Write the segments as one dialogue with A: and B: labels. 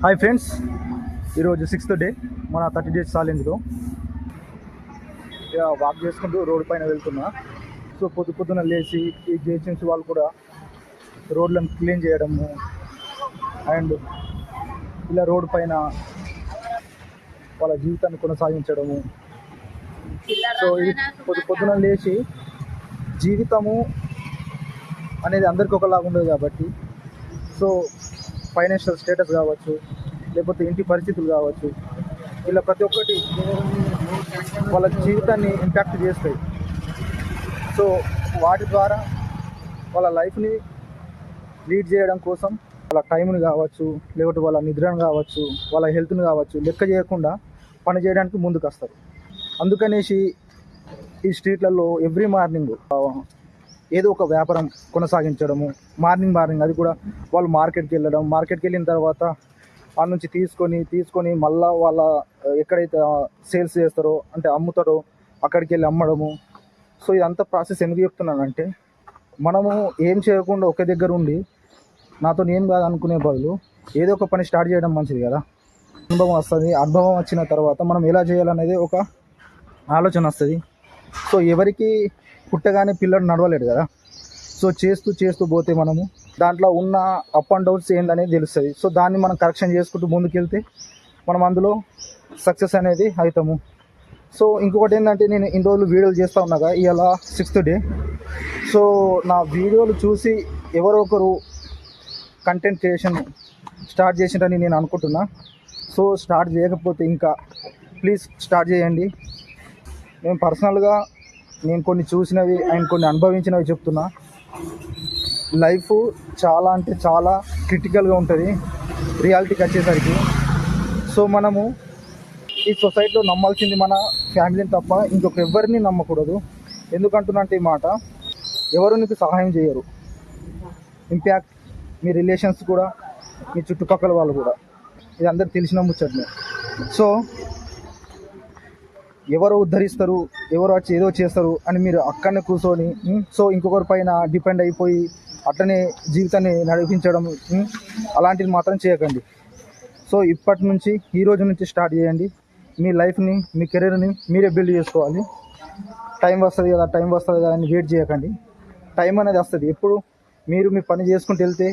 A: Hi friends, ఈరోజు 6th day మన 30 days ఛాలెంజ్లో walk చేసుకుంటూ రోడ్డు పైన వెళ్తున్నా. సో పొద్దున లేచి ఈ జిహెచ్ఎంసీ వాళ్ళు కూడా రోడ్లను క్లీన్ చేయడము అండ్ ఇలా రోడ్డు పైన వాళ్ళ జీవితాన్ని కొనసాగించడము. సో ఈ పొద్దున లేచి జీవితము అనేది అందరికీ ఒకలాగా ఉండదు కాబట్టి, సో ఫైనాన్షియల్ స్టేటస్ కావచ్చు, లేకపోతే ఇంటి పరిస్థితులు కావచ్చు, ఇలా ప్రతి ఒక్కటి వాళ్ళ జీవితాన్ని ఇంపాక్ట్ చేస్తాయి. సో వాటి ద్వారా వాళ్ళ లైఫ్ని లీడ్ చేయడం కోసం వాళ్ళ టైంని కావచ్చు, లేకపోతే వాళ్ళ నిద్రను కావచ్చు, వాళ్ళ హెల్త్ని కావచ్చు లెక్క చేయకుండా పని చేయడానికి ముందుకు వస్తారు. అందుకనేసి ఈ స్ట్రీట్లలో ఎవ్రీ మార్నింగ్ ఏదో ఒక వ్యాపారం కొనసాగించడము. మార్నింగ్ అది కూడా వాళ్ళు మార్కెట్కి వెళ్ళిన తర్వాత వాళ్ళ నుంచి తీసుకొని మళ్ళీ వాళ్ళ ఎక్కడైతే సేల్స్ చేస్తారో అంటే అమ్ముతారో అక్కడికి వెళ్ళి అమ్మడము. సో ఇదంతా ప్రాసెస్ ఎందుకు చెప్తున్నానంటే, మనము ఏం చేయకుండా ఒకే దగ్గర ఉండి నాతో ఏం కాదు అనుకునే బదులు ఏదో ఒక పని స్టార్ట్ చేయడం మంచిది కదా. అనుభవం వస్తుంది. అనుభవం వచ్చిన తర్వాత మనం ఎలా చేయాలనేది ఒక ఆలోచన వస్తుంది. సో ఎవరికి పుట్టగానే పిల్లడు నడవలేడు కదా. సో చేస్తూ పోతే మనము దాంట్లో ఉన్న అప్ అండ్ డౌన్స్ ఏందనేది తెలుస్తుంది. సో దాన్ని మనం కరెక్షన్ చేసుకుంటూ ముందుకెళ్తే మనం అందులో సక్సెస్ అనేది అవుతాము. సో ఇంకొకటి ఏంటంటే, నేను ఇన్ని రోజులు వీడియోలు చేస్తూ ఉన్నాగా, ఇవాళ 6th డే. సో నా వీడియోలు చూసి ఎవరో ఒకరు కంటెంట్ క్రియేషన్ స్టార్ట్ చేసిందని నేను అనుకుంటున్నా. సో స్టార్ట్ చేయకపోతే ఇంకా ప్లీజ్ స్టార్ట్ చేయండి. నేను పర్సనల్గా నేను కొన్ని చూసినవి అండ్ కొన్ని అనుభవించినవి చెప్తున్నా. లైఫ్ చాలా అంటే చాలా క్రిటికల్గా ఉంటుంది రియాలిటీకి వచ్చేసరికి. సో మనము ఈ సొసైటీలో నమ్మాల్సింది మన ఫ్యామిలీని తప్ప ఇంకొక ఎవరిని నమ్మకూడదు. ఎందుకంటున్నా అంటే ఈ మాట, ఎవరు నీకు సహాయం చేయరు. ఇంపాక్ట్ మీ రిలేషన్స్ కూడా, మీ చుట్టుపక్కల వాళ్ళు కూడా. ఇది అందరికి తెలిసిన ముచ్చట్నే. సో ఎవరు ఉద్ధరిస్తారు, ఎవరు వచ్చి ఏదో చేస్తారు అని మీరు అక్కడనే కూర్చొని సో ఇంకొకరి పైన డిపెండ్ అయిపోయి అట్లనే జీవితాన్ని నడిపించడం అలాంటిది మాత్రం చేయకండి. సో ఇప్పటి నుంచి, ఈ రోజు నుంచి స్టార్ట్ చేయండి. మీ లైఫ్ని, మీ కెరీర్ని మీరే బిల్డ్ చేసుకోవాలి. టైం వస్తుంది కదా అని వెయిట్ చేయకండి. టైం అనేది వస్తుంది. ఎప్పుడు మీరు మీ పని చేసుకుంటూ వెళ్తే,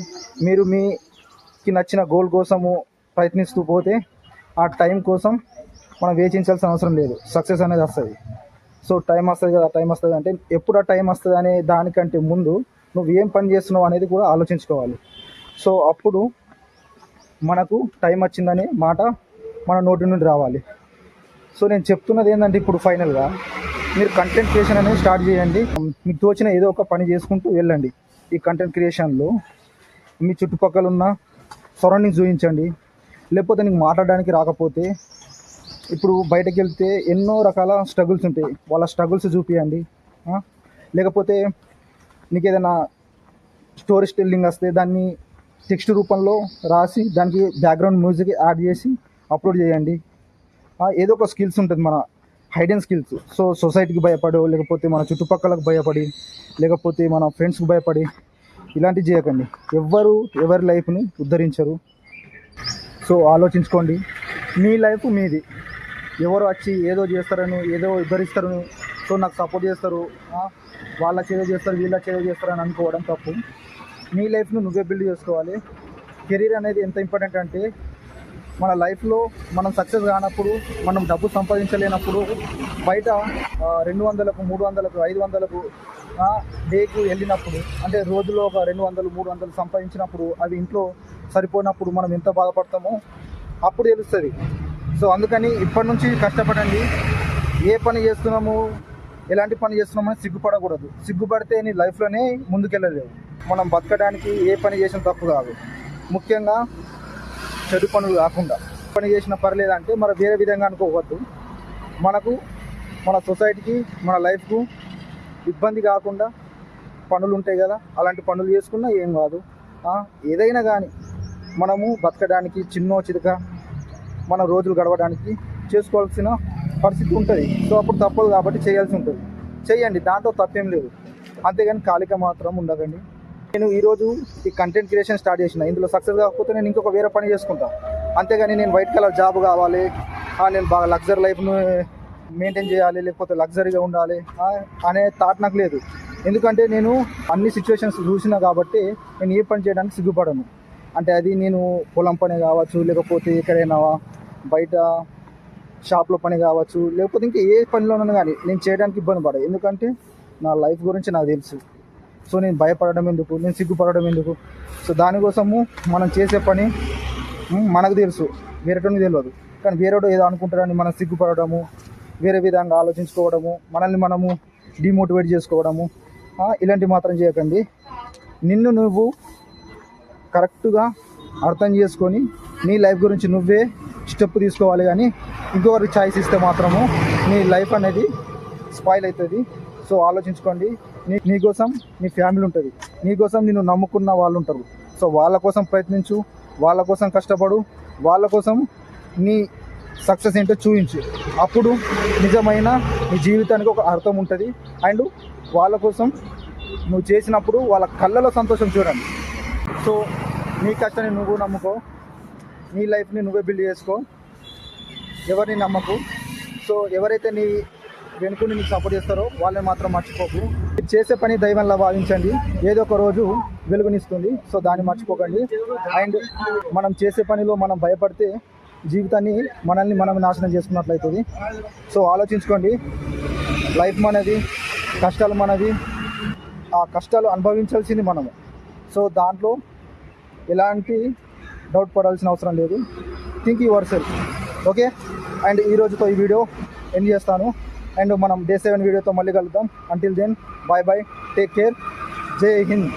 A: మీరు మీకు నచ్చిన గోల్ కోసము ప్రయత్నిస్తూ పోతే ఆ టైం కోసం మనం వేచించాల్సిన అవసరం లేదు. సక్సెస్ అనేది వస్తుంది. సో టైం వస్తుంది అంటే ఎప్పుడు ఆ టైం వస్తుంది అనే దానికంటే ముందు నువ్వు ఏం పని చేస్తున్నావు అనేది కూడా ఆలోచించుకోవాలి. సో అప్పుడు మనకు టైం వచ్చిందనే మాట మన నోటి నుండి రావాలి. సో నేను చెప్తున్నది ఏంటంటే, ఇప్పుడు ఫైనల్గా మీరు కంటెంట్ క్రియేషన్ అనేది స్టార్ట్ చేయండి. మీకు తోచిన ఏదో ఒక పని చేసుకుంటూ వెళ్ళండి. ఈ కంటెంట్ క్రియేషన్లో మీ చుట్టుపక్కల ఉన్న సరౌండింగ్స్ చూపించండి. లేకపోతే నీకు మాట్లాడడానికి రాకపోతే, ఇప్పుడు బయటకు వెళ్తే ఎన్నో రకాల స్ట్రగుల్స్ ఉంటాయి, వాళ్ళ స్ట్రగుల్స్ చూపించండి. లేకపోతే నీకు ఏదైనా స్టోరీ టెల్లింగ్ వస్తే దాన్ని టెక్స్ట్ రూపంలో రాసి దానికి బ్యాక్గ్రౌండ్ మ్యూజిక్ యాడ్ చేసి అప్లోడ్ చేయండి. ఏదో ఒక స్కిల్స్ ఉంటుంది, మన హైడెన్ స్కిల్స్. సో సొసైటీకి భయపడో, లేకపోతే మన చుట్టుపక్కలకు భయపడి, లేకపోతే మన ఫ్రెండ్స్కి భయపడి ఇలాంటివి చేయకండి. ఎవరి లైఫ్ని ఉద్ధరించరు. సో ఆలోచించుకోండి. మీ లైఫ్ మీది. ఎవరు వచ్చి ఏదో చేస్తారని, ఏదో ఉద్ధరిస్తారని, సో నాకు సపోర్ట్ చేస్తారు, వాళ్ళ చేదో చేస్తారు, వీళ్ళ చేదో చేస్తారు అని అనుకోవడం తప్పు. మీ లైఫ్ను నువ్వే బిల్డ్ చేసుకోవాలి. కెరీర్ అనేది ఎంత ఇంపార్టెంట్ అంటే, మన లైఫ్లో మనం సక్సెస్ కానప్పుడు, మనం డబ్బు సంపాదించలేనప్పుడు, బయట 200కు 300కు 500కు డేకు వెళ్ళినప్పుడు, అంటే రోజులో ఒక 200 300 సంపాదించినప్పుడు అవి ఇంట్లో సరిపోయినప్పుడు మనం ఎంత బాధపడతామో అప్పుడు తెలుస్తుంది. సో అందుకని ఇప్పటి నుంచి కష్టపడండి. ఏ పని చేస్తున్నాము, ఎలాంటి పని చేస్తున్నామని సిగ్గుపడకూడదు. సిగ్గుపడితే నీ లైఫ్లోనే ముందుకెళ్ళలేవు. మనం బతకడానికి ఏ పని చేసిన తప్పు కాదు. ముఖ్యంగా చెడు పనులు కాకుండా పని చేసిన పర్లేదంటే మరి వేరే విధంగా అనుకోవద్దు. మనకు, మన సొసైటీకి, మన లైఫ్కు ఇబ్బంది కాకుండా పనులు ఉంటాయి కదా, అలాంటి పనులు చేసుకున్నా ఏం కాదు. ఏదైనా కానీ మనము బతకడానికి చిన్నో చితక మన రోజులు గడవడానికి చేసుకోవాల్సిన పరిస్థితి ఉంటుంది. సో అప్పుడు తప్పదు కాబట్టి చేయాల్సి ఉంటుంది. చేయండి, దాంట్లో తప్పేం లేదు. అంతేగాని ఖాళీగా మాత్రం ఉండకండి. నేను ఈరోజు ఈ కంటెంట్ క్రియేషన్ స్టార్ట్ చేసిన, ఇందులో సక్సెస్ కాకపోతే నేను ఇంకొక వేరే పని చేసుకుంటాను. అంతేగాని నేను వైట్ కలర్ జాబ్ కావాలి, నేను బాగా లగ్జరీ లైఫ్ను మెయింటైన్ చేయాలి, లేకపోతే లగ్జరీగా ఉండాలి అనే థాట్ నాకు లేదు. ఎందుకంటే నేను అన్ని సిచ్యువేషన్స్ చూసినా కాబట్టి నేను ఏ పని చేయడానికి సిగ్గుపడను. అంటే అది నేను పొలం పని కావచ్చు, లేకపోతే ఎక్కడైనా బయట షాప్లో పని కావచ్చు, లేకపోతే ఇంకా ఏ పనిలోనైనా కానీ నేను చేయడానికి ఇబ్బంది పడదు. ఎందుకంటే నా లైఫ్ గురించి నాకు తెలుసు. సో నేను భయపడడం ఎందుకు, నేను సిగ్గుపడడం ఎందుకు? సో దానికోసము మనం చేసే పని మనకు తెలుసు, వేరేటోనికి తెలియదు. కానీ వేరేటో ఏదో అనుకుంటారని మనం సిగ్గుపడము, వేరే విధంగా ఆలోచించుకోవడము, మనల్ని మనము డిమోటివేట్ చేసుకోవడము, ఇలాంటివి మాత్రం చేయకండి. నిన్ను నువ్వు కరెక్ట్గా అర్థం చేసుకొని నీ లైఫ్ గురించి నువ్వే స్టెప్ తీసుకోవాలి. కానీ ఇంకొకరికి ఛాయిస్ ఇస్తే మాత్రము నీ లైఫ్ అనేది స్పాయిల్ అవుతుంది. సో ఆలోచించుకోండి. నీకోసం నీ ఫ్యామిలీ ఉంటుంది, నీకోసం నిన్ను నమ్ముకున్న వాళ్ళు ఉంటారు. సో వాళ్ళ కోసం ప్రయత్నించు, వాళ్ళ కోసం కష్టపడు, వాళ్ళ కోసం నీ సక్సెస్ ఏంటో చూపించు. అప్పుడు నిజమైన నీ జీవితానికి ఒక అర్థం ఉంటుంది. అండ్ వాళ్ళ కోసం నువ్వు చేసినప్పుడు వాళ్ళ కళ్ళలో సంతోషం చూడండి. సో నీ కష్టాన్ని నువ్వు నమ్ముకో, నీ లైఫ్ని నువ్వే బిల్డ్ చేసుకో, ఎవరిని నమ్మకు. సో ఎవరైతే నీ వెనుకుని నీకు సపోర్ట్ చేస్తారో వాళ్ళని మాత్రం మర్చిపోకు. మీరు చేసే పని దైవంలా భావించండి, ఏదో ఒక రోజు వెలుగునిస్తుంది. సో దాన్ని మర్చిపోకండి. అండ్ మనం చేసే పనిలో మనం భయపడితే జీవితాన్ని మనల్ని మనం నాశనం చేసుకున్నట్లయితుంది. సో ఆలోచించుకోండి. లైఫ్ మనది, కష్టాలు మనది, ఆ కష్టాలు అనుభవించాల్సింది మనము. సో దాంట్లో ఎలాంటి డౌట్ పడాల్సిన అవసరం లేదు. Think yourself. Okay. And ఈ రోజుతో ఈ వీడియో ఎండ్ చేస్తాను. అండ్ మనం Day 7 వీడియోతో మళ్ళీ కలుద్దాం. Until then, bye bye, take care, జై హింద్.